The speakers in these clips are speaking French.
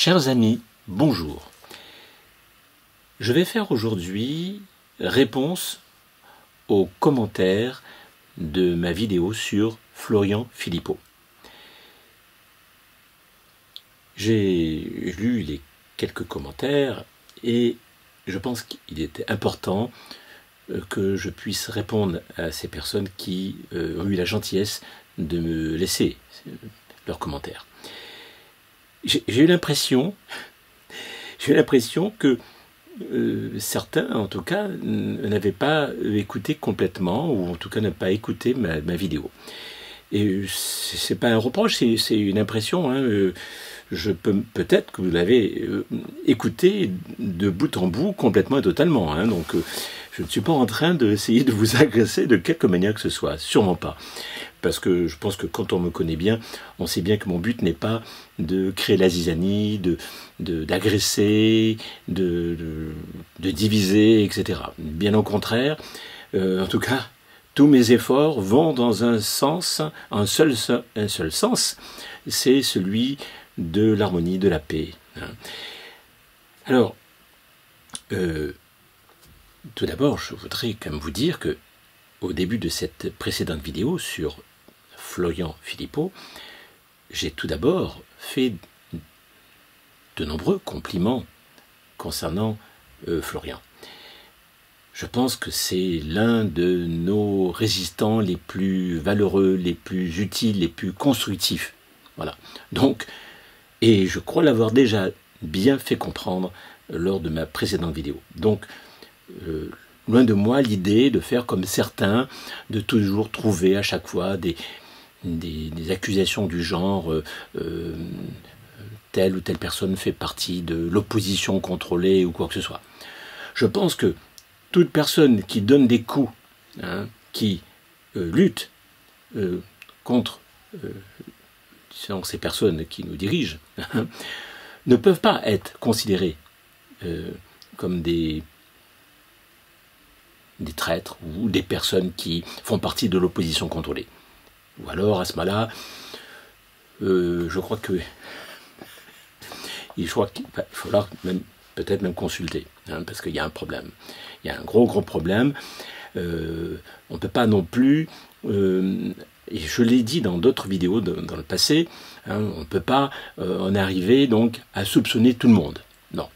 Chers amis, bonjour. Je vais faire aujourd'hui réponse aux commentaires de ma vidéo sur Florian Philippot. J'ai lu les quelques commentaires et je pense qu'il était important que je puisse répondre à ces personnes qui ont eu la gentillesse de me laisser leurs commentaires. J'ai eu l'impression que certains, en tout cas, n'avaient pas écouté complètement, ou en tout cas n'avaient pas écouté ma vidéo. Et c'est pas un reproche, c'est une impression. Peut-être que vous l'avez écouté de bout en bout, complètement et totalement. Donc je ne suis pas en train d'essayer de vous agresser de quelque manière que ce soit, sûrement pas. Parce que je pense que quand on me connaît bien, on sait bien que mon but n'est pas de créer la zizanie, d'agresser, de diviser, etc. Bien au contraire, en tout cas, tous mes efforts vont dans un sens, un seul sens, c'est celui de l'harmonie, de la paix. Alors, tout d'abord, je voudrais quand même vous dire que au début de cette précédente vidéo sur Florian Philippot, j'ai tout d'abord fait de nombreux compliments concernant Florian. Je pense que c'est l'un de nos résistants les plus valeureux, les plus utiles, les plus constructifs. Voilà. Donc, et je crois l'avoir déjà bien fait comprendre lors de ma précédente vidéo. Donc, loin de moi l'idée de faire comme certains, de toujours trouver à chaque fois des accusations du genre telle ou telle personne fait partie de l'opposition contrôlée ou quoi que ce soit. Je pense que toute personne qui donne des coups, qui lutte contre ces personnes qui nous dirigent, ne peuvent pas être considérées comme des traîtres ou des personnes qui font partie de l'opposition contrôlée. Ou alors, à ce moment-là, je crois qu'il va falloir peut-être même consulter, parce qu'il y a un problème. Il y a un gros problème. On ne peut pas non plus, et je l'ai dit dans d'autres vidéos dans le passé, on ne peut pas en arriver donc à soupçonner tout le monde. Non.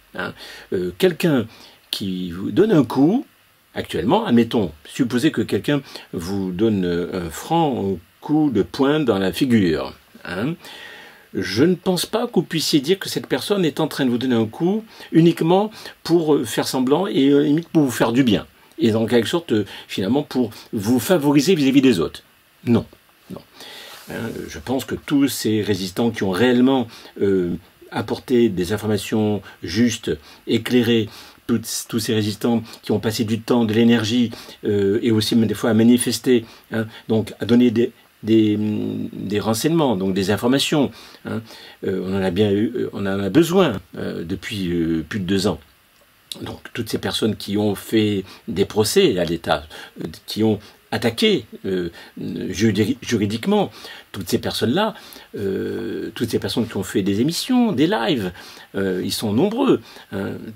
Quelqu'un qui vous donne un coup, actuellement, admettons, supposez que quelqu'un vous donne un franc coup de poing dans la figure. Je ne pense pas que vous puissiez dire que cette personne est en train de vous donner un coup uniquement pour faire semblant et limite pour vous faire du bien. Et en quelque sorte, finalement, pour vous favoriser vis-à-vis des autres. Non, non. Je pense que tous ces résistants qui ont réellement apporté des informations justes, éclairées, tous ces résistants qui ont passé du temps, de l'énergie, et aussi même des fois à manifester, donc à donner des renseignements, donc des informations. On en a besoin depuis plus de 2 ans. Donc toutes ces personnes qui ont fait des procès à l'État, qui ont attaqué juridiquement, toutes ces personnes-là, toutes ces personnes qui ont fait des émissions, des lives, ils sont nombreux.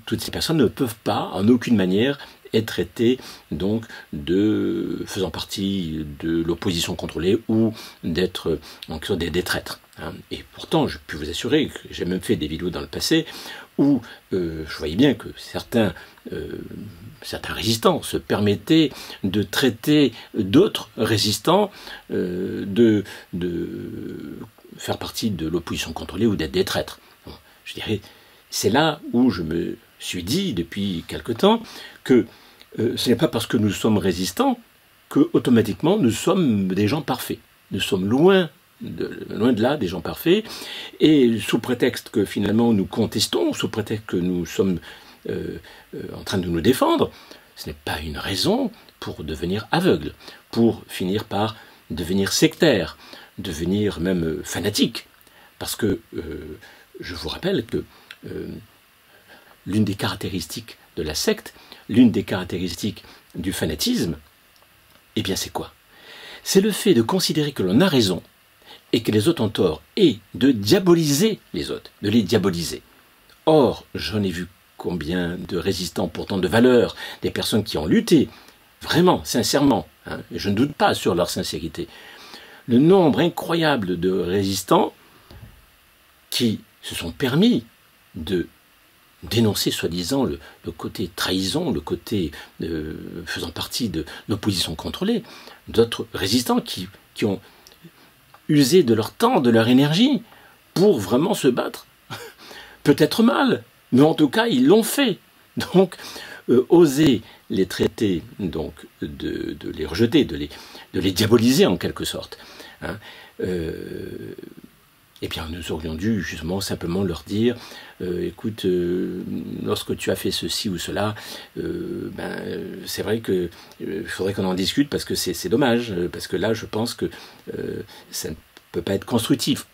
Toutes ces personnes ne peuvent pas, en aucune manière, être traitées donc faisant partie de l'opposition contrôlée ou d'être des traîtres. Et pourtant, je peux vous assurer que j'ai même fait des vidéos dans le passé où je voyais bien que certains résistants se permettaient de traiter d'autres résistants de faire partie de l'opposition contrôlée ou d'être des traîtres. Bon, je dirais, c'est là où je me suis dit depuis quelque temps que ce n'est pas parce que nous sommes résistants que automatiquement nous sommes des gens parfaits. Nous sommes loin de là des gens parfaits, et sous prétexte que finalement nous contestons, sous prétexte que nous sommes en train de nous défendre, ce n'est pas une raison pour devenir aveugle, pour finir par devenir sectaire, devenir même fanatique. Parce que je vous rappelle que l'une des caractéristiques de la secte, l'une des caractéristiques du fanatisme, eh bien c'est quoi? C'est le fait de considérer que l'on a raison et que les autres ont tort, et de diaboliser les autres, de les diaboliser. Or, j'en ai vu combien de résistants pourtant de valeur, des personnes qui ont lutté, vraiment, sincèrement, hein, et je ne doute pas sur leur sincérité, le nombre incroyable de résistants qui se sont permis de dénoncer soi-disant le côté trahison, le côté faisant partie de l'opposition contrôlée, d'autres résistants qui ont usé de leur temps, de leur énergie pour vraiment se battre. Peut-être mal, mais en tout cas ils l'ont fait. Donc oser les traiter, donc de les rejeter, de les diaboliser en quelque sorte, hein, eh bien, nous aurions dû justement simplement leur dire écoute, lorsque tu as fait ceci ou cela, c'est vrai que faudrait qu'on en discute parce que c'est dommage, parce que là, je pense que ça ne peut pas être constructif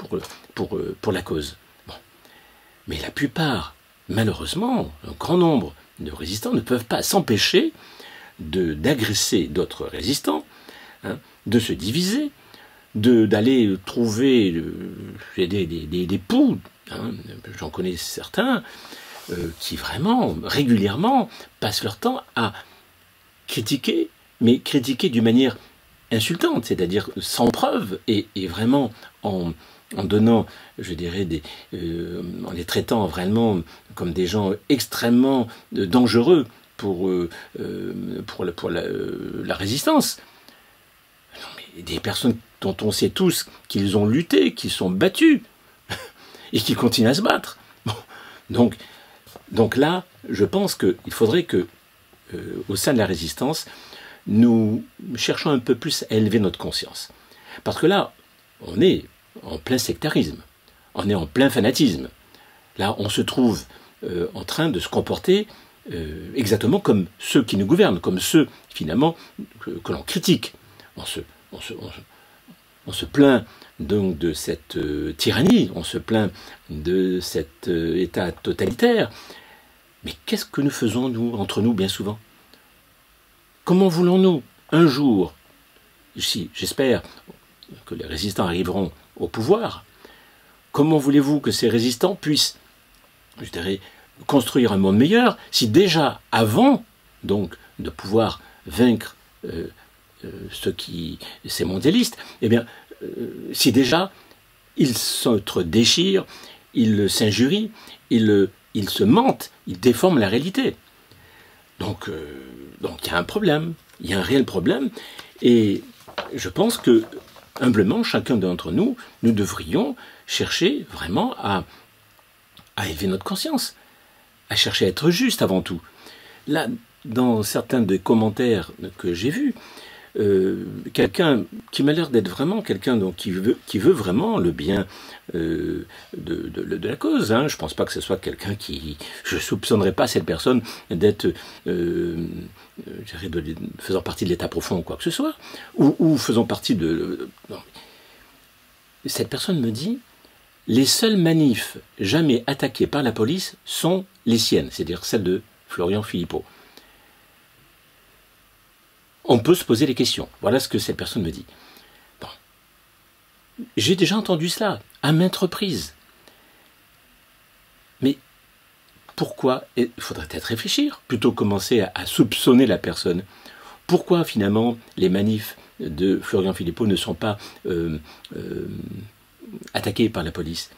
pour la cause. Bon. Mais la plupart, malheureusement, un grand nombre de résistants ne peuvent pas s'empêcher d'agresser d'autres résistants, hein, de se diviser, d'aller trouver des poux, hein, j'en connais certains, qui vraiment, régulièrement, passent leur temps à critiquer, mais critiquer d'une manière insultante, c'est-à-dire sans preuve, et vraiment en donnant, je dirais, en les traitant vraiment comme des gens extrêmement dangereux pour la résistance. Non, mais des personnes dont on sait tous qu'ils ont lutté, qu'ils sont battus, et qui continuent à se battre. Bon. Donc là, je pense qu'il faudrait que, au sein de la résistance, nous cherchions un peu plus à élever notre conscience. Parce que là, on est en plein sectarisme, on est en plein fanatisme. Là, on se trouve en train de se comporter exactement comme ceux qui nous gouvernent, comme ceux, finalement, que l'on critique. On se plaint donc de cette tyrannie, on se plaint de cet état totalitaire. Mais qu'est-ce que nous faisons, nous, entre nous, bien souvent? Comment voulons-nous, un jour, si j'espère que les résistants arriveront au pouvoir, comment voulez-vous que ces résistants puissent, je dirais, construire un monde meilleur, si déjà, avant donc de pouvoir vaincre ces mondialistes, eh bien, si déjà ils s'entre-déchirent, ils s'injurient, ils se mentent, ils déforment la réalité. Donc il y a un problème, il y a un réel problème, et je pense que, humblement, chacun d'entre nous, nous devrions chercher vraiment à élever notre conscience, à chercher à être juste avant tout. Là, dans certains des commentaires que j'ai vus, quelqu'un qui m'a l'air d'être vraiment quelqu'un qui veut vraiment le bien de la cause. Hein. Je ne pense pas que ce soit quelqu'un qui... Je ne soupçonnerais pas cette personne d'être faisant partie de l'état profond ou quoi que ce soit, ou faisant partie de... Non. Cette personne me dit les seules manifs jamais attaquées par la police sont les siennes, c'est-à-dire celles de Florian Philippot. On peut se poser des questions. Voilà ce que cette personne me dit. Bon. J'ai déjà entendu cela à maintes reprises. Mais pourquoi? Il faudrait peut-être réfléchir, plutôt commencer à soupçonner la personne. Pourquoi finalement les manifs de Florian Philippot ne sont pas attaquées par la police?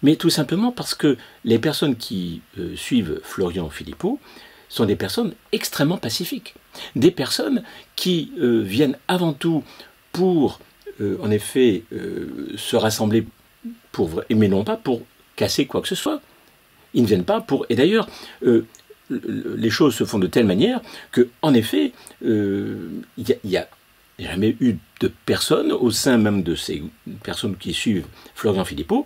Mais tout simplement parce que les personnes qui suivent Florian Philippot sont des personnes extrêmement pacifiques. Des personnes qui viennent avant tout pour, en effet, se rassembler, mais non pas pour casser quoi que ce soit. Ils ne viennent pas pour... Et d'ailleurs, les choses se font de telle manière que, en effet, il n'y a jamais eu de personnes, au sein même de ces personnes qui suivent Florian Philippot,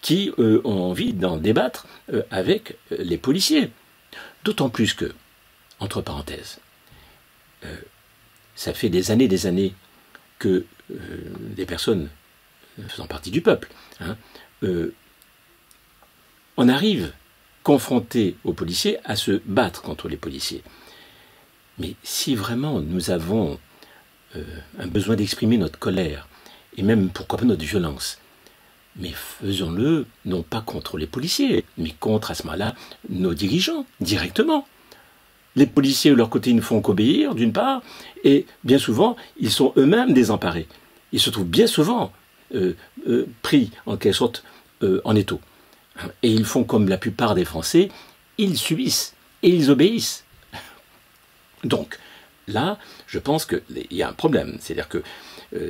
qui ont envie d'en débattre avec les policiers. D'autant plus que, entre parenthèses, ça fait des années que des personnes faisant partie du peuple, hein, on arrive, confronté aux policiers, à se battre contre les policiers. Mais si vraiment nous avons un besoin d'exprimer notre colère, et même pourquoi pas notre violence, mais faisons-le non pas contre les policiers, mais contre à ce moment-là nos dirigeants, directement. Les policiers, de leur côté, ne font qu'obéir, d'une part, et bien souvent, ils sont eux-mêmes désemparés. Ils se trouvent bien souvent pris, en quelque sorte, en étau. Et ils font comme la plupart des Français, ils subissent et ils obéissent. Donc, là, je pense qu'il y a un problème. C'est-à-dire que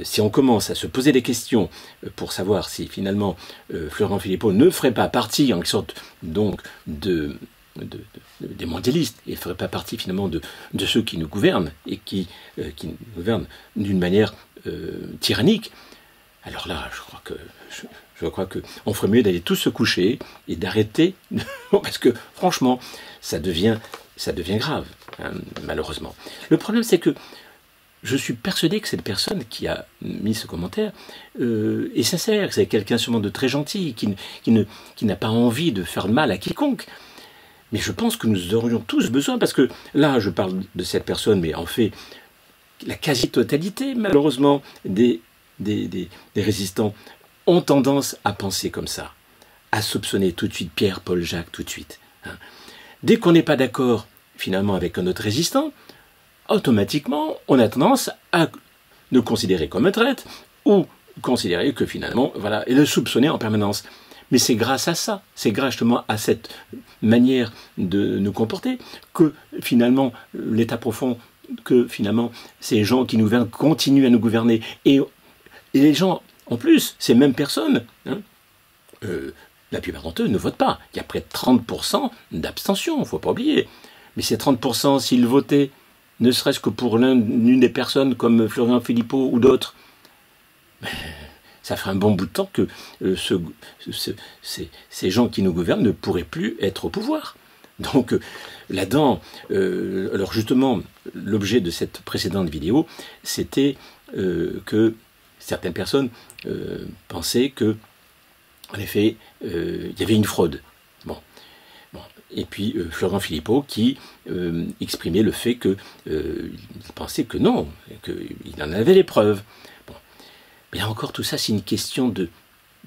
si on commence à se poser des questions pour savoir si finalement Florent Philippot ne ferait pas partie, en quelque sorte, donc, des mondialistes, et ne ferait pas partie finalement de ceux qui nous gouvernent, et qui nous gouvernent d'une manière tyrannique, alors là, je crois que on ferait mieux d'aller tous se coucher et d'arrêter, parce que franchement, ça devient grave, hein, malheureusement. Le problème, c'est que je suis persuadé que cette personne qui a mis ce commentaire est sincère, c'est quelqu'un sûrement de très gentil, qui n'a pas envie de faire de mal à quiconque. Mais je pense que nous aurions tous besoin, parce que là, je parle de cette personne, mais en fait, la quasi-totalité, malheureusement, des résistants ont tendance à penser comme ça, à soupçonner tout de suite Pierre, Paul, Jacques, tout de suite. Hein. Dès qu'on n'est pas d'accord, finalement, avec un autre résistant, automatiquement, on a tendance à le considérer comme un traître, ou considérer que finalement, voilà, et le soupçonner en permanence. Mais c'est grâce à ça, c'est grâce justement à cette manière de nous comporter, que finalement, l'état profond, que finalement, ces gens qui nous gouvernent continuent à nous gouverner. Et les gens, en plus, ces mêmes personnes, hein, la plupart d'entre eux ne votent pas. Il y a près de 30% d'abstention, il ne faut pas oublier. Mais ces 30%, s'ils votaient, ne serait-ce que pour l'une des personnes comme Florent Philippot ou d'autres, ça ferait un bon bout de temps que ces gens qui nous gouvernent ne pourraient plus être au pouvoir. Donc là-dedans, alors justement, l'objet de cette précédente vidéo, c'était que certaines personnes pensaient que, en effet, il y avait une fraude. Bon. Et puis Florent Philippot qui exprimait le fait qu'il pensait que non, qu'il en avait les preuves. Bon. Mais là encore, tout ça, c'est une question de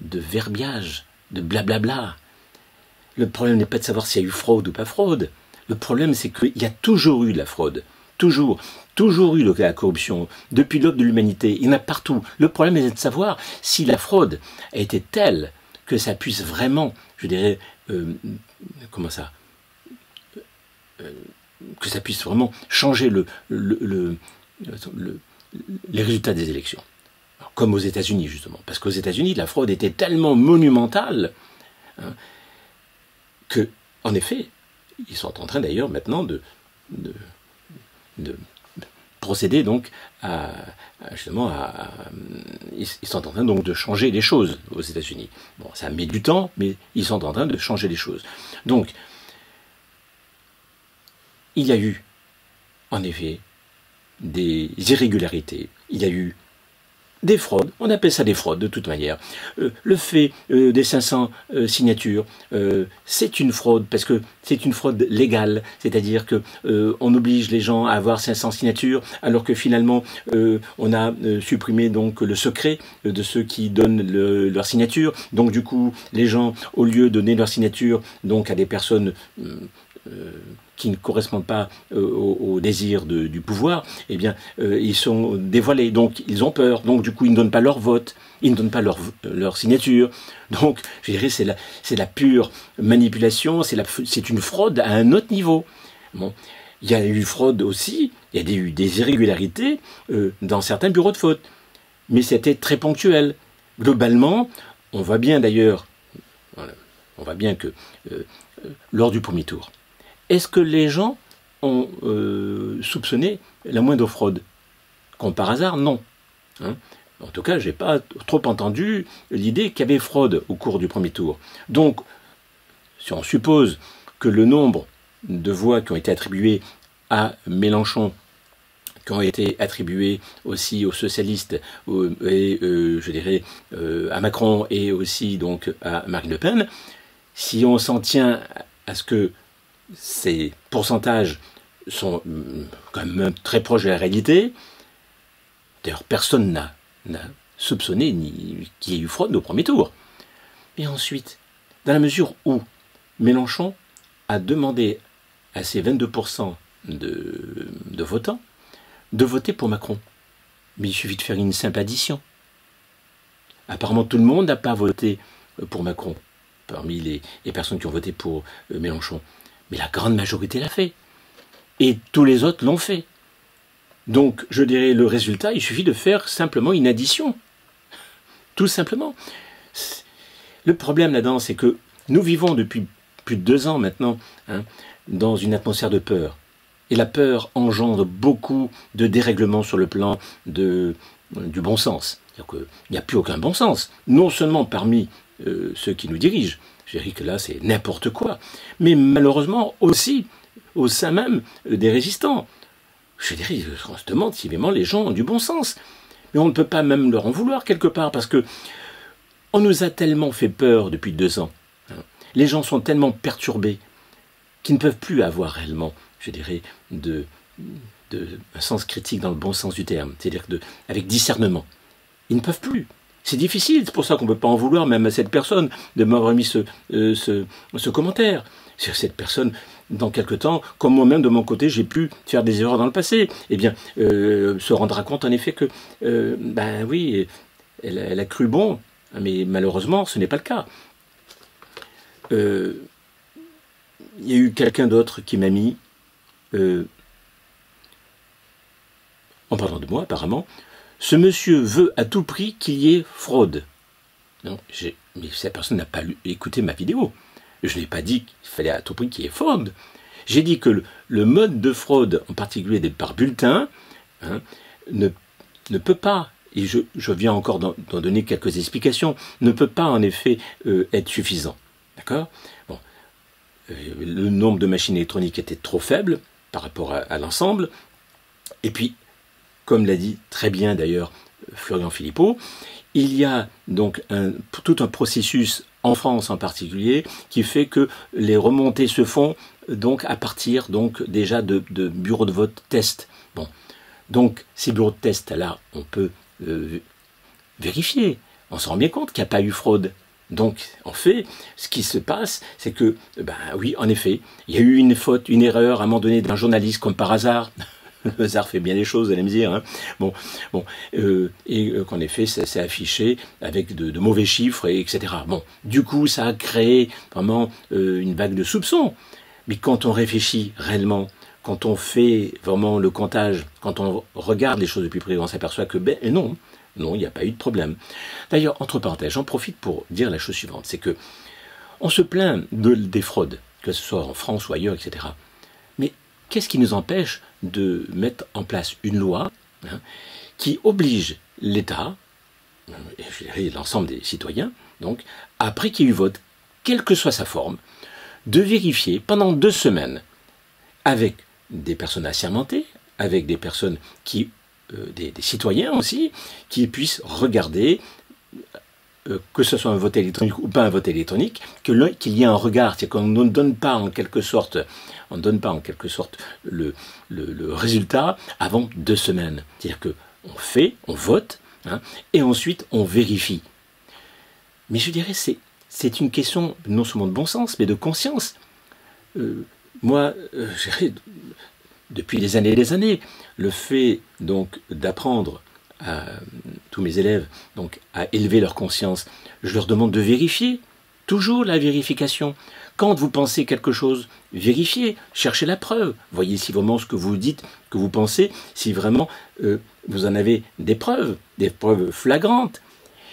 verbiage, de blablabla. Le problème n'est pas de savoir s'il y a eu fraude ou pas fraude. Le problème, c'est qu'il y a toujours eu de la fraude. Toujours eu de la corruption. Depuis l'aube de l'humanité, il y en a partout. Le problème est de savoir si la fraude a été telle que ça puisse vraiment, je dirais, que ça puisse vraiment changer les résultats des élections. Alors, comme aux États-Unis, justement. Parce qu'aux États-Unis, la fraude était tellement monumentale, hein, que, en effet, ils sont en train d'ailleurs maintenant de procéder donc ils sont en train donc de changer les choses aux États-Unis. Bon, ça met du temps, mais ils sont en train de changer les choses. Donc, il y a eu, en effet, des irrégularités, il y a eu des fraudes, on appelle ça des fraudes de toute manière. Le fait des 500 signatures, c'est une fraude, parce que c'est une fraude légale, c'est-à-dire que on oblige les gens à avoir 500 signatures, alors que finalement on a supprimé donc le secret de ceux qui donnent leur signature. Donc du coup, les gens, au lieu de donner leur signature donc à des personnes qui ne correspondent pas au désir du pouvoir, eh bien, ils sont dévoilés, donc ils ont peur, donc du coup ils ne donnent pas leur vote, ils ne donnent pas leur signature. Donc, je dirais, c'est la pure manipulation, c'est une fraude à un autre niveau. Bon. Il y a eu fraude aussi, il y a eu des irrégularités dans certains bureaux de vote, mais c'était très ponctuel. Globalement, on voit bien d'ailleurs, voilà, on voit bien que lors du premier tour, est-ce que les gens ont soupçonné la moindre fraude? Comme par hasard, non. Hein? En tout cas, je n'ai pas trop entendu l'idée qu'il y avait fraude au cours du premier tour. Donc, si on suppose que le nombre de voix qui ont été attribuées à Mélenchon, qui ont été attribuées aussi aux socialistes, et je dirais à Macron et aussi donc à Marine Le Pen, si on s'en tient à ce que ces pourcentages sont quand même très proches de la réalité. D'ailleurs, personne n'a soupçonné qu'il y ait eu fraude au premier tour. Et ensuite, dans la mesure où Mélenchon a demandé à ses 22% de votants de voter pour Macron. Mais il suffit de faire une simple addition. Apparemment, tout le monde n'a pas voté pour Macron, parmi les personnes qui ont voté pour Mélenchon. Mais la grande majorité l'a fait. Et tous les autres l'ont fait. Donc, je dirais, le résultat, il suffit de faire simplement une addition. Tout simplement. Le problème là-dedans, c'est que nous vivons depuis plus de 2 ans maintenant dans une atmosphère de peur. Et la peur engendre beaucoup de dérèglements sur le plan du bon sens. C'est-à-dire qu'il n'y a plus aucun bon sens. Non seulement parmi ceux qui nous dirigent, je dirais que là c'est n'importe quoi, mais malheureusement aussi au sein même des résistants. Je dirais, on se demande si vraiment les gens ont du bon sens. Mais on ne peut pas même leur en vouloir quelque part, parce que on nous a tellement fait peur depuis 2 ans. Les gens sont tellement perturbés qu'ils ne peuvent plus avoir réellement, je dirais, un sens critique dans le bon sens du terme, c'est-à-dire avec discernement. Ils ne peuvent plus. C'est difficile, c'est pour ça qu'on ne peut pas en vouloir même à cette personne de m'avoir mis ce commentaire. Cette personne, dans quelque temps, comme moi-même de mon côté, j'ai pu faire des erreurs dans le passé, eh bien, se rendra compte en effet que, ben oui, elle a cru bon, mais malheureusement, ce n'est pas le cas. Il y a eu quelqu'un d'autre qui m'a mis, en parlant de moi apparemment, ce monsieur veut à tout prix qu'il y ait fraude. Non, mais cette personne n'a pas écouté ma vidéo. Je n'ai pas dit qu'il fallait à tout prix qu'il y ait fraude. J'ai dit que le mode de fraude, en particulier par bulletin, ne peut pas, et je viens encore d'en donner quelques explications, ne peut pas en effet être suffisant. D'accord ? Bon. Le nombre de machines électroniques était trop faible par rapport à l'ensemble. Et puis, comme l'a dit très bien d'ailleurs Florian Philippot, il y a donc tout un processus en France en particulier qui fait que les remontées se font donc à partir donc déjà de bureaux de vote test. Bon, donc ces bureaux de test là, on peut vérifier. On se rend bien compte qu'il n'y a pas eu fraude. Donc, en fait, ce qui se passe, c'est que, ben oui, en effet, il y a eu une faute, une erreur à un moment donné d'un journaliste, comme par hasard. Le hasard fait bien les choses, vous allez me dire. Hein. Et qu'en effet, ça s'est affiché avec de mauvais chiffres, etc. Bon, du coup, ça a créé vraiment une vague de soupçons. Mais quand on réfléchit réellement, quand on fait vraiment le comptage, quand on regarde les choses de plus près, on s'aperçoit que, ben non, il n'y a pas eu de problème. D'ailleurs, entre parenthèses, j'en profite pour dire la chose suivante, c'est que on se plaint des fraudes, que ce soit en France ou ailleurs, etc. Mais qu'est-ce qui nous empêche de mettre en place une loi qui oblige l'État, et l'ensemble des citoyens, donc, après qu'il y ait eu vote, quelle que soit sa forme, de vérifier pendant 2 semaines avec des personnes assermentées, avec des personnes qui des citoyens aussi, qui puissent regarder, que ce soit un vote électronique ou pas un vote électronique, qu'il y ait un regard, c'est qu'on ne donne pas en quelque sorte, le résultat avant 2 semaines. C'est-à-dire qu'on vote, et ensuite on vérifie. Mais je dirais c'est une question non seulement de bon sens, mais de conscience. Moi, depuis des années et des années, le fait donc d'apprendre à tous mes élèves donc à élever leur conscience, je leur demande de vérifier, toujours la vérification. Quand vous pensez quelque chose, vérifiez, cherchez la preuve, voyez si vraiment ce que vous dites, que vous pensez, si vraiment vous en avez des preuves flagrantes,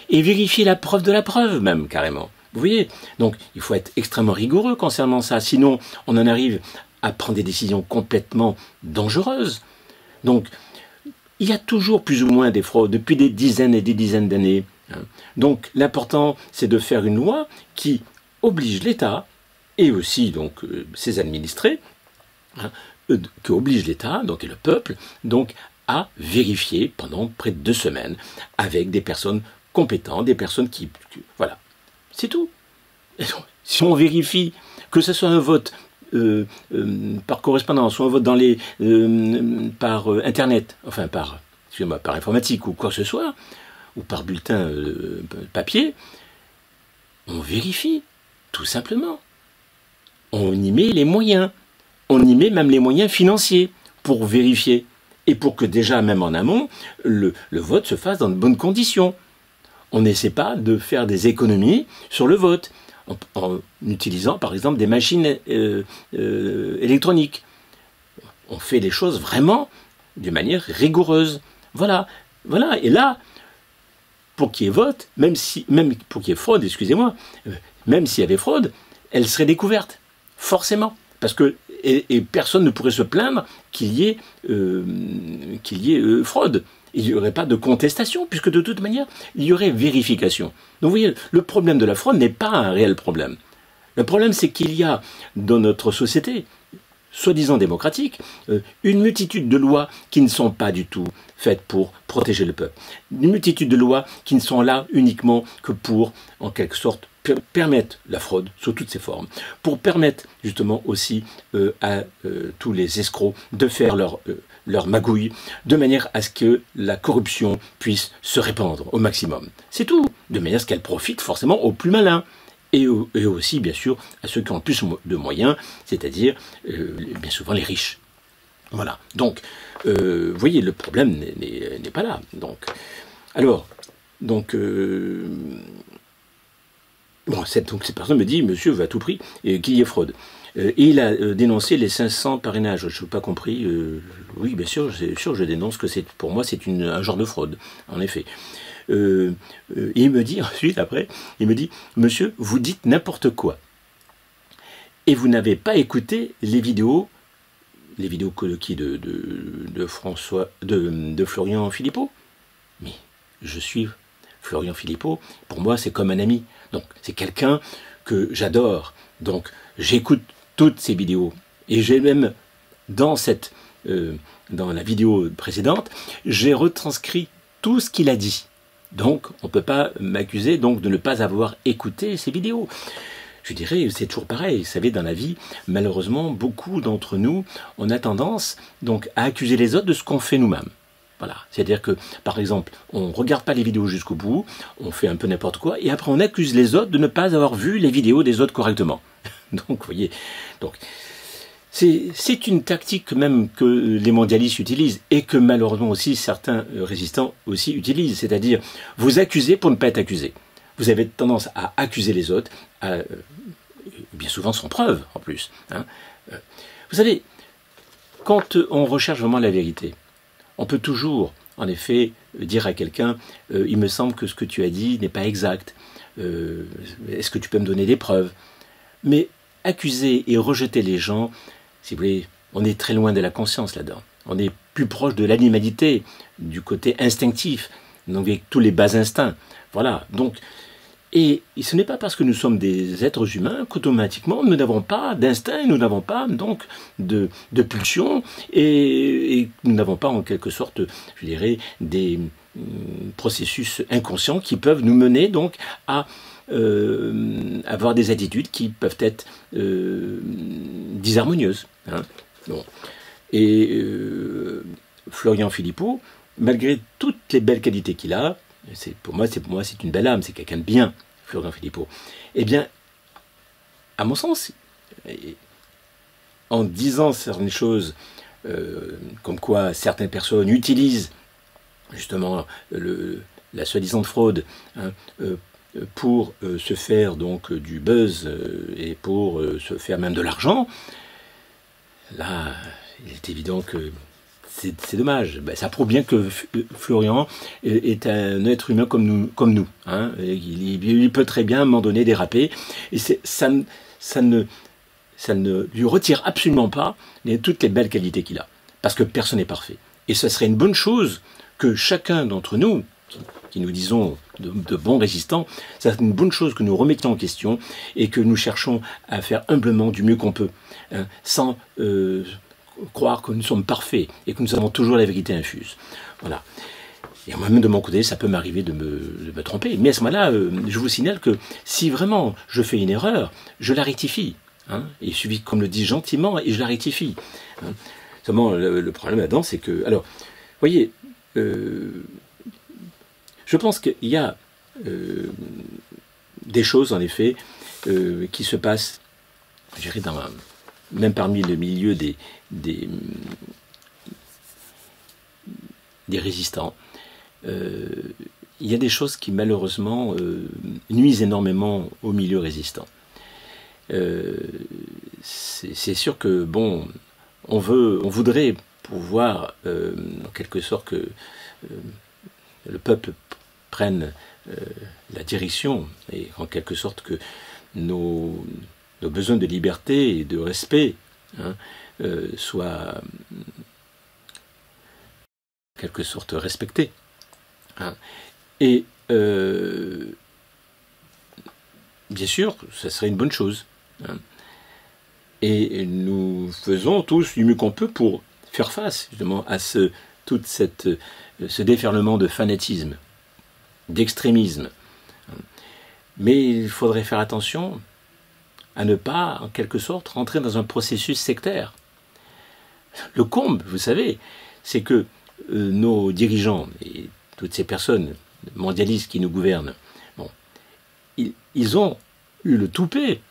et vérifiez la preuve de la preuve même carrément. Vous voyez, donc il faut être extrêmement rigoureux concernant ça, sinon on en arrive à prendre des décisions complètement dangereuses. Donc, il y a toujours plus ou moins des fraudes depuis des dizaines et des dizaines d'années. Donc, l'important, c'est de faire une loi qui oblige l'État, et aussi donc ses administrés, qui oblige l'État, donc et le peuple, donc à vérifier pendant près de 2 semaines avec des personnes compétentes, des personnes qui voilà, c'est tout. Et donc, si on vérifie que ce soit un vote par correspondance, ou un vote par Internet, enfin par informatique ou quoi que ce soit, ou par bulletin papier, On vérifie, tout simplement. On y met les moyens. On y met même les moyens financiers pour vérifier. Et pour que déjà, même en amont, le vote se fasse dans de bonnes conditions. On n'essaie pas de faire des économies sur le vote, en utilisant par exemple des machines électroniques. On fait les choses vraiment d'une manière rigoureuse. Voilà. Et là, pour qu'il y ait vote, même pour qu'il y ait fraude, excusez-moi, même s'il y avait fraude, elle serait découverte, forcément. Parce que et personne ne pourrait se plaindre qu'il y ait fraude. Il n'y aurait pas de contestation, puisque de toute manière, il y aurait vérification. Donc vous voyez, le problème de la fraude n'est pas un réel problème. Le problème, c'est qu'il y a dans notre société, soi-disant démocratique, une multitude de lois qui ne sont pas du tout faites pour protéger le peuple. Une multitude de lois qui ne sont là uniquement que pour, en quelque sorte, permettre la fraude sous toutes ses formes, pour permettre justement aussi à tous les escrocs de faire leur magouille, de manière à ce que la corruption puisse se répandre au maximum. C'est tout, de manière à ce qu'elle profite forcément aux plus malins. Et aussi, bien sûr, à ceux qui ont le plus de moyens, c'est-à-dire, bien souvent, les riches. Voilà. Donc, vous voyez, le problème n'est pas là. Donc, cette personne me dit, monsieur veut à tout prix qu'il y ait fraude. Et il a dénoncé les 500 parrainages. Je n'ai pas compris. Oui, bien sûr, je dénonce que pour moi, c'est un genre de fraude, en effet. Il me dit ensuite, après, il me dit, monsieur, vous dites n'importe quoi. Et vous n'avez pas écouté les vidéos de Florian Philippot. Mais je suis Florian Philippot, pour moi, c'est comme un ami. Donc, c'est quelqu'un que j'adore. Donc, j'écoute toutes ces vidéos. Et j'ai même, dans la vidéo précédente, j'ai retranscrit tout ce qu'il a dit. Donc, on ne peut pas m'accuser de ne pas avoir écouté ces vidéos. Je dirais, c'est toujours pareil. Vous savez, dans la vie, malheureusement, beaucoup d'entre nous, on a tendance donc à accuser les autres de ce qu'on fait nous-mêmes. Voilà. C'est-à-dire que, par exemple, on ne regarde pas les vidéos jusqu'au bout, on fait un peu n'importe quoi, et après on accuse les autres de ne pas avoir vu les vidéos des autres correctement. Donc, vous voyez, c'est une tactique même que les mondialistes utilisent et que malheureusement aussi certains résistants aussi utilisent, c'est-à-dire vous accuser pour ne pas être accusé. Vous avez tendance à accuser les autres, bien souvent sans preuve en plus. Hein. Vous savez, quand on recherche vraiment la vérité, on peut toujours, en effet, dire à quelqu'un « il me semble que ce que tu as dit n'est pas exact. Est-ce que tu peux me donner des preuves ?» Mais accuser et rejeter les gens, si vous voulez, on est très loin de la conscience là-dedans. On est plus proche de l'animalité, du côté instinctif, donc avec tous les bas instincts. Voilà, donc, et ce n'est pas parce que nous sommes des êtres humains qu'automatiquement nous n'avons pas d'instinct, nous n'avons pas donc de pulsion, et nous n'avons pas en quelque sorte, je dirais, des processus inconscients qui peuvent nous mener donc à avoir des attitudes qui peuvent être disharmonieuses. Hein. Bon. Et Florian Philippot, malgré toutes les belles qualités qu'il a, pour moi c'est une belle âme, c'est quelqu'un de bien, Florian Philippot. Eh bien, à mon sens, en disant certaines choses, comme quoi certaines personnes utilisent justement la soi-disant fraude, hein, pour se faire donc du buzz et pour se faire même de l'argent, là, il est évident que c'est dommage. Ben, ça prouve bien que Florian est un être humain comme nous. Hein. Il peut très bien à un moment donné déraper, et ça ne lui retire absolument pas toutes les belles qualités qu'il a, parce que personne n'est parfait. Et ce serait une bonne chose que chacun d'entre nous, qui nous disons de bons résistants, c'est une bonne chose que nous remettions en question et que nous cherchons à faire humblement du mieux qu'on peut, hein, sans croire que nous sommes parfaits et que nous avons toujours la vérité infuse. Voilà. Et moi-même, de mon côté, ça peut m'arriver de me tromper. Mais à ce moment-là, je vous signale que si vraiment je fais une erreur, je la rectifie. Hein, il suffit qu'on me le dise gentiment et je la rectifie. Hein. Seulement, le problème là-dedans, c'est que... Alors, vous voyez... je pense qu'il y a des choses, en effet, qui se passent, je dirais, même parmi le milieu des résistants. Il y a des choses qui, malheureusement, nuisent énormément au milieu résistant. C'est sûr que, bon, on voudrait pouvoir, en quelque sorte, que le peuple prenne la direction, et en quelque sorte que nos besoins de liberté et de respect soient en quelque sorte respectés. Et bien sûr, ça serait une bonne chose. Et nous faisons tous du mieux qu'on peut pour faire face justement à ce déferlement de fanatisme, d'extrémisme. Mais il faudrait faire attention à ne pas, en quelque sorte, rentrer dans un processus sectaire. Le comble, vous savez, c'est que nos dirigeants et toutes ces personnes mondialistes qui nous gouvernent, bon, ils ont eu le toupet,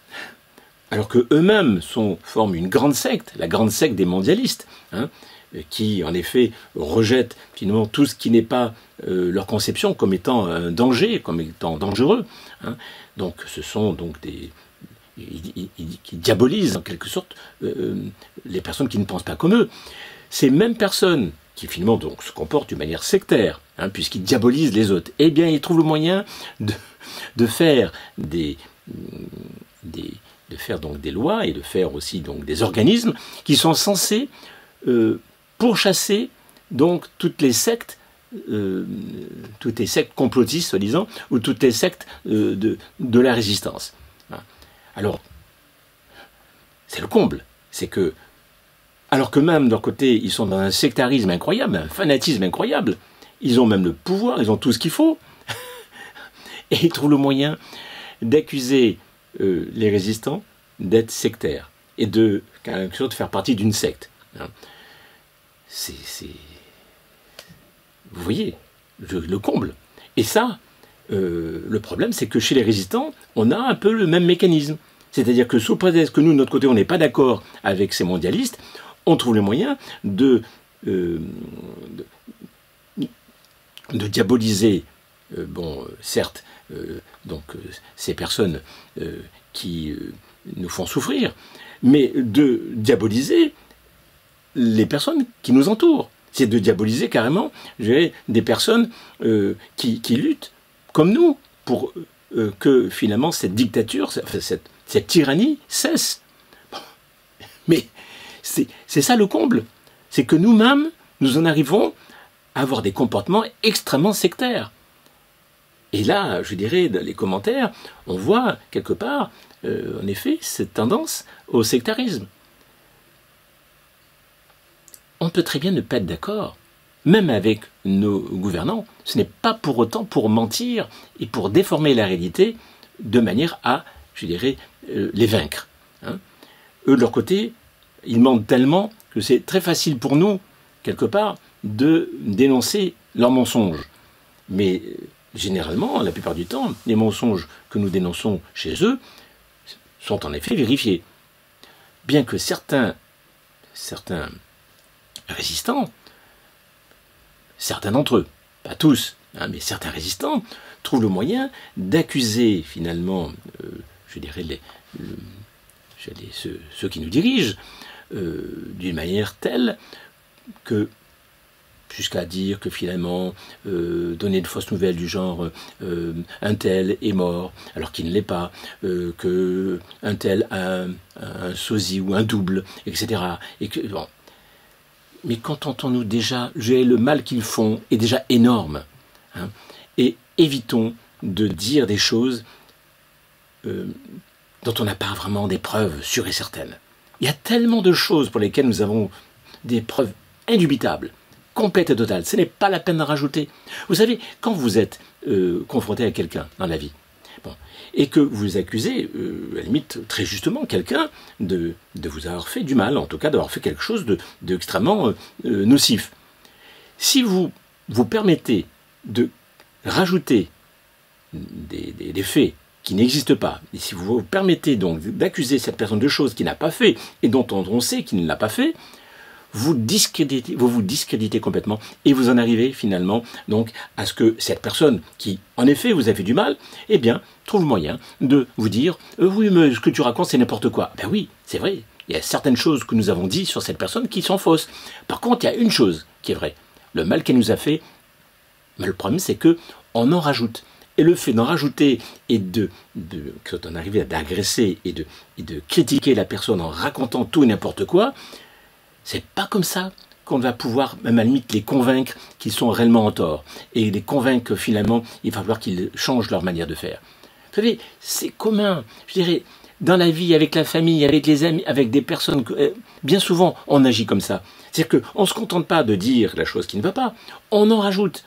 alors qu'eux-mêmes forment une grande secte, la grande secte des mondialistes, qui en effet rejettent finalement tout ce qui n'est pas leur conception comme étant un danger, comme étant dangereux. Donc ce sont donc qui diabolisent en quelque sorte les personnes qui ne pensent pas comme eux. Ces mêmes personnes qui finalement donc se comportent d'une manière sectaire, puisqu'ils diabolisent les autres, eh bien ils trouvent le moyen de faire des lois et de faire aussi donc des organismes qui sont censés pourchasser donc toutes les sectes complotistes soi-disant, ou toutes les sectes de la résistance. Alors, c'est le comble, c'est que alors que même de leur côté, ils sont dans un sectarisme incroyable, un fanatisme incroyable, ils ont même le pouvoir, ils ont tout ce qu'il faut, et ils trouvent le moyen d'accuser les résistants d'être sectaires, et de quelque chose de faire partie d'une secte. Vous voyez, le comble. Et ça, le problème, c'est que chez les résistants, on a un peu le même mécanisme. C'est-à-dire que sous prétexte que nous, de notre côté, on n'est pas d'accord avec ces mondialistes, on trouve les moyens de diaboliser, certes, ces personnes qui nous font souffrir, mais de diaboliser les personnes qui nous entourent. C'est de diaboliser carrément, je dirais, des personnes qui luttent comme nous pour que finalement cette dictature, cette tyrannie cesse. Bon. Mais c'est ça le comble. C'est que nous-mêmes, nous en arrivons à avoir des comportements extrêmement sectaires. Et là, je dirais, dans les commentaires, on voit quelque part, en effet, cette tendance au sectarisme. On peut très bien ne pas être d'accord, même avec nos gouvernants. Ce n'est pas pour autant pour mentir et pour déformer la réalité de manière à, je dirais, les vaincre. Eux, de leur côté, ils mentent tellement que c'est très facile pour nous, quelque part, de dénoncer leurs mensonges. Mais généralement, la plupart du temps, les mensonges que nous dénonçons chez eux sont en effet vérifiés. Bien que certains résistants, certains d'entre eux, pas tous, mais certains résistants, trouvent le moyen d'accuser finalement, je dirais, ceux qui nous dirigent, d'une manière telle que, jusqu'à dire que finalement, donner de fausses nouvelles du genre un tel est mort alors qu'il ne l'est pas, que un tel a un sosie ou un double, etc. Et que, bon. Mais contentons-nous déjà, le mal qu'ils font est déjà énorme. Et évitons de dire des choses dont on n'a pas vraiment des preuves sûres et certaines. Il y a tellement de choses pour lesquelles nous avons des preuves indubitables, complètes et totales. Ce n'est pas la peine d'en rajouter. Vous savez, quand vous êtes confronté à quelqu'un dans la vie, et que vous accusez, à la limite, très justement, quelqu'un de vous avoir fait du mal, en tout cas d'avoir fait quelque chose d'extrêmement nocif. Si vous vous permettez de rajouter des faits qui n'existe pas, et si vous vous permettez donc d'accuser cette personne de choses qu'il n'a pas fait, et dont on sait qu'il ne l'a pas fait, vous vous discréditez complètement, et vous en arrivez finalement donc à ce que cette personne qui, en effet, vous a fait du mal, eh bien, trouve le moyen de vous dire oui, mais ce que tu racontes, c'est n'importe quoi. Ben oui, c'est vrai, il y a certaines choses que nous avons dit sur cette personne qui sont fausses. Par contre, il y a une chose qui est vraie, le mal qu'elle nous a fait, mais le problème c'est que on en rajoute. Et le fait d'en rajouter et quand on arrive à agresser et de critiquer la personne en racontant tout et n'importe quoi, c'est pas comme ça qu'on va pouvoir, même à la limite, les convaincre qu'ils sont réellement en tort. Et les convaincre que finalement, il va falloir qu'ils changent leur manière de faire. Vous savez, c'est commun, je dirais, dans la vie, avec la famille, avec les amis, avec des personnes, bien souvent, on agit comme ça. C'est-à-dire qu'on ne se contente pas de dire la chose qui ne va pas, on en rajoute.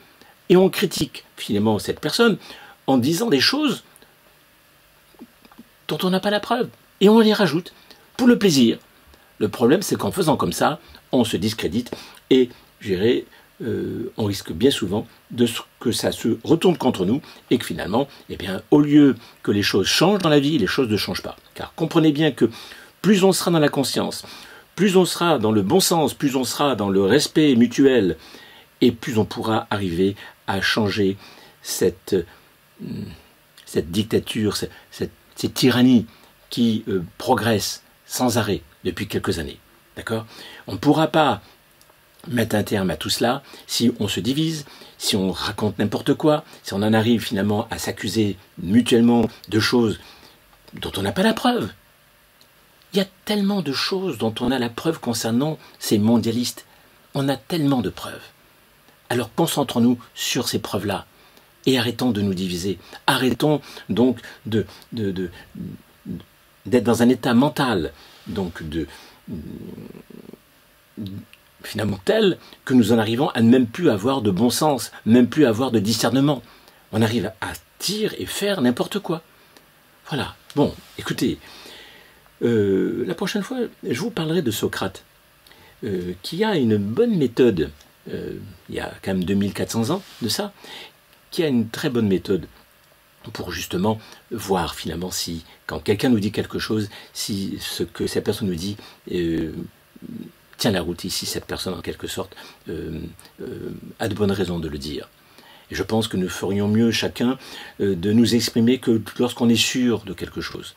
Et on critique finalement cette personne en disant des choses dont on n'a pas la preuve. Et on les rajoute pour le plaisir. Le problème, c'est qu'en faisant comme ça, on se discrédite et, je dirais, on risque bien souvent que ça se retourne contre nous et que finalement, eh bien, au lieu que les choses changent dans la vie, les choses ne changent pas. Car comprenez bien que plus on sera dans la conscience, plus on sera dans le bon sens, plus on sera dans le respect mutuel, et plus on pourra arriver à changer cette dictature, cette tyrannie qui progresse sans arrêt depuis quelques années. D'accord ? On ne pourra pas mettre un terme à tout cela si on se divise, si on raconte n'importe quoi, si on en arrive finalement à s'accuser mutuellement de choses dont on n'a pas la preuve. Il y a tellement de choses dont on a la preuve concernant ces mondialistes. On a tellement de preuves. Alors concentrons-nous sur ces preuves-là et arrêtons de nous diviser. Arrêtons donc d'être dans un état mental donc finalement tel que nous en arrivons à ne même plus avoir de bon sens, même plus avoir de discernement. On arrive à dire et faire n'importe quoi. Voilà. Bon, écoutez, la prochaine fois, je vous parlerai de Socrate, qui a une bonne méthode, il y a quand même 2400 ans de ça, qui a une très bonne méthode pour justement voir finalement si, quand quelqu'un nous dit quelque chose, si ce que cette personne nous dit tient la route, si cette personne en quelque sorte a de bonnes raisons de le dire. Et je pense que nous ferions mieux chacun de nous exprimer que lorsqu'on est sûr de quelque chose.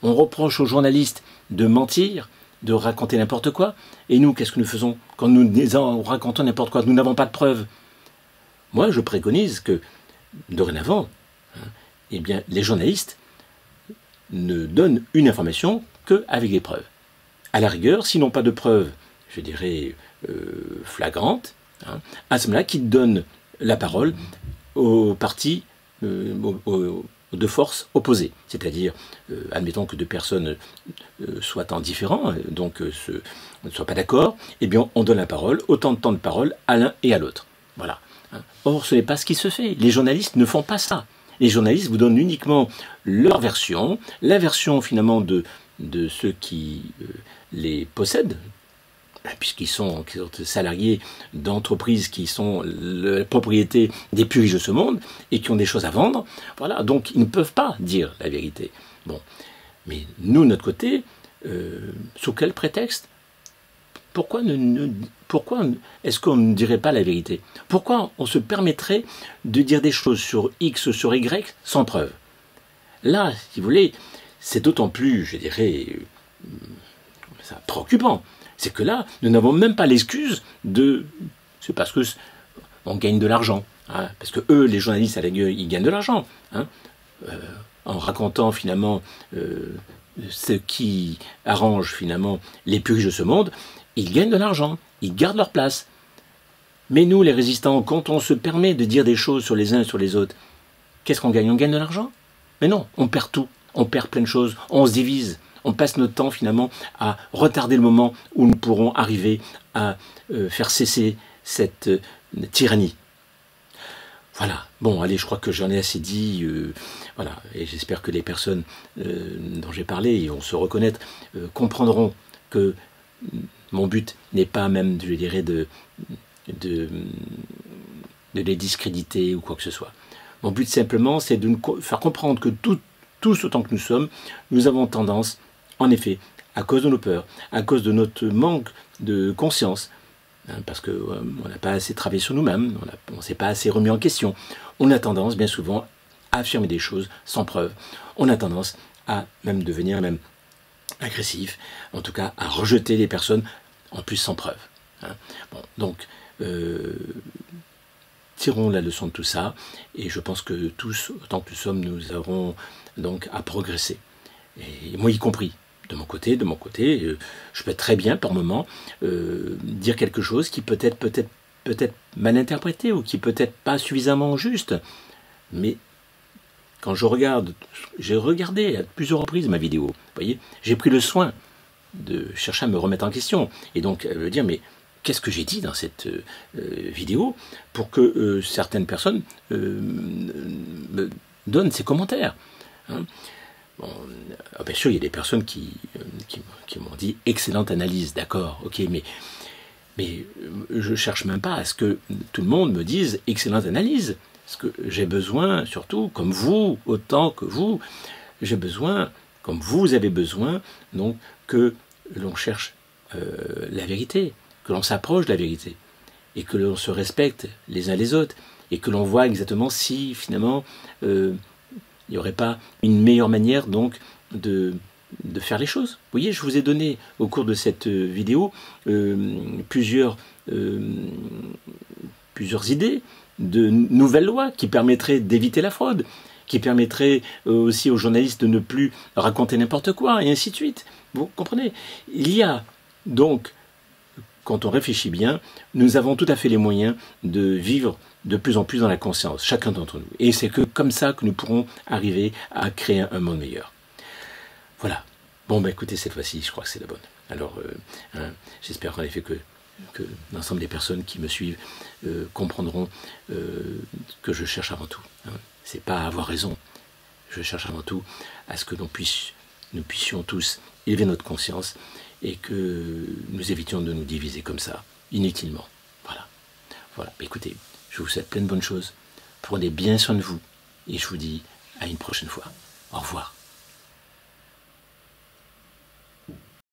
On reproche aux journalistes de mentir, de raconter n'importe quoi, et nous, qu'est-ce que nous faisons quand nous racontons n'importe quoi? Nous n'avons pas de preuves. Moi, je préconise que, dorénavant, eh bien, les journalistes ne donnent une information qu'avec des preuves. À la rigueur, s'ils n'ont pas de preuves, je dirais, flagrantes, à ce moment-là, qu'ils donnent la parole aux partis, aux deux forces opposées. C'est-à-dire, admettons que deux personnes soient en différent, donc ne soient pas d'accord, eh bien, on donne la parole, autant de temps de parole à l'un et à l'autre. Voilà. Or, ce n'est pas ce qui se fait. Les journalistes ne font pas ça. Les journalistes vous donnent uniquement leur version, la version finalement de ceux qui les possèdent, puisqu'ils sont salariés d'entreprises qui sont la propriété des plus riches de ce monde et qui ont des choses à vendre. Voilà, donc ils ne peuvent pas dire la vérité. Bon, mais nous, de notre côté, sous quel prétexte ? Pourquoi est-ce qu'on ne dirait pas la vérité? Pourquoi on se permettrait de dire des choses sur X, sur Y, sans preuve? Là, si vous voulez, c'est d'autant plus, je dirais, préoccupant. C'est que là, nous n'avons même pas l'excuse de... C'est parce que on gagne de l'argent. Hein, parce que eux, les journalistes, à la gueule, ils gagnent de l'argent. Hein, en racontant finalement ce qui arrange finalement les plus riches de ce monde, ils gagnent de l'argent, ils gardent leur place. Mais nous, les résistants, quand on se permet de dire des choses sur les uns et sur les autres, qu'est-ce qu'on gagne? On gagne de l'argent? Mais non, on perd tout, on perd plein de choses, on se divise, on passe notre temps finalement à retarder le moment où nous pourrons arriver à faire cesser cette tyrannie. Voilà, bon, allez, je crois que j'en ai assez dit, voilà, et j'espère que les personnes dont j'ai parlé, et on se reconnaître, comprendront que mon but n'est pas même, je dirais, de les discréditer ou quoi que ce soit. Mon but simplement, c'est de nous faire comprendre que tout tous autant que nous sommes, nous avons tendance, en effet, à cause de nos peurs, à cause de notre manque de conscience, parce qu'on n'a pas assez travaillé sur nous-mêmes, on ne s'est pas assez remis en question, on a tendance bien souvent à affirmer des choses sans preuve. On a tendance à même devenir même agressif, en tout cas à rejeter les personnes en plus sans preuve. Bon, donc, tirons la leçon de tout ça, et je pense que tous, autant que nous sommes, nous avons donc à progresser. Et moi y compris. De mon côté, je peux très bien par moment dire quelque chose qui peut être mal interprété ou qui peut être pas suffisamment juste. Mais quand j'ai regardé à plusieurs reprises ma vidéo, vous voyez, j'ai pris le soin de chercher à me remettre en question et donc me dire mais qu'est-ce que j'ai dit dans cette vidéo pour que certaines personnes me donnent ces commentaires. Bon, bien sûr, il y a des personnes qui m'ont dit « excellente analyse », d'accord, ok, mais je ne cherche même pas à ce que tout le monde me dise « excellente analyse », parce que j'ai besoin, surtout, comme vous, autant que vous, j'ai besoin, comme vous avez besoin, donc, que l'on cherche la vérité, que l'on s'approche de la vérité, et que l'on se respecte les uns les autres, et que l'on voit exactement si, finalement, il n'y aurait pas une meilleure manière donc de faire les choses. Vous voyez, je vous ai donné au cours de cette vidéo plusieurs idées de nouvelles lois qui permettraient d'éviter la fraude, qui permettraient aussi aux journalistes de ne plus raconter n'importe quoi, et ainsi de suite. Vous comprenez? Il y a donc, quand on réfléchit bien, nous avons tout à fait les moyens de vivre de plus en plus dans la conscience, chacun d'entre nous. Et c'est que comme ça que nous pourrons arriver à créer un monde meilleur. Voilà. Bon, ben écoutez, cette fois-ci, je crois que c'est la bonne. Alors, j'espère en effet que l'ensemble des personnes qui me suivent comprendront que je cherche avant tout. C'est pas à avoir raison. Je cherche avant tout à ce que nous puissions tous élever notre conscience et que nous évitions de nous diviser comme ça, inutilement. Voilà. Écoutez, je vous souhaite plein de bonnes choses. Prenez bien soin de vous et je vous dis à une prochaine fois. Au revoir.